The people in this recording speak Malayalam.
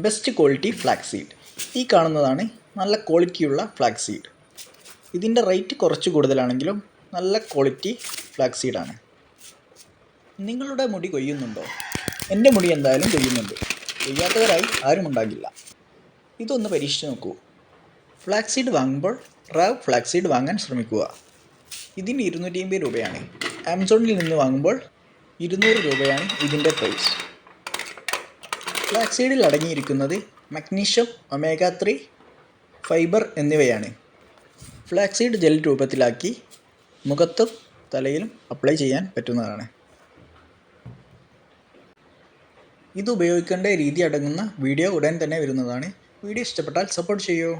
Best quality flax seed. ഈ കാണുന്നതാണ് നല്ല ക്വാളിറ്റിയുള്ള ഫ്ലാക്സ് സീഡ്. ഇതിൻ്റെ റേറ്റ് കുറച്ച് കൂടുതലാണെങ്കിലും നല്ല ക്വാളിറ്റി ഫ്ലാക്സ് സീഡാണ്. നിങ്ങളുടെ മുടി കൊയ്യുന്നുണ്ടോ? എൻ്റെ മുടി എന്തായാലും കൊയ്യുന്നുണ്ട്. കൊയ്യാത്തവരായി ആരും ഉണ്ടാകില്ല. ഇതൊന്ന് പരീക്ഷിച്ച് നോക്കൂ. ഫ്ലാക്സ് സീഡ് വാങ്ങുമ്പോൾ റാവ് ഫ്ലാക്സ് സീഡ് വാങ്ങാൻ ശ്രമിക്കുക. ഇതിന് 250 രൂപയാണ്. ആമസോണിൽ നിന്ന് വാങ്ങുമ്പോൾ 200 രൂപയാണ് ഇതിൻ്റെ പ്രൈസ്. ഫ്ലാക്സ് സീഡിൽ അടങ്ങിയിരിക്കുന്നത് മഗ്നീഷ്യം, ഒമേഗ 3, ഫൈബർ എന്നിവയാണ്. ഫ്ലാക്സ് സീഡ് ജെൽ രൂപത്തിലാക്കി മുഖത്തും തലയിലും അപ്ലൈ ചെയ്യാൻ പറ്റുന്നതാണ്. ഇത് ഉപയോഗിക്കേണ്ട രീതി അടങ്ങുന്ന വീഡിയോ ഉടൻ തന്നെ വരുന്നതാണ്. വീഡിയോ ഇഷ്ടപ്പെട്ടാൽ സപ്പോർട്ട് ചെയ്യൂ.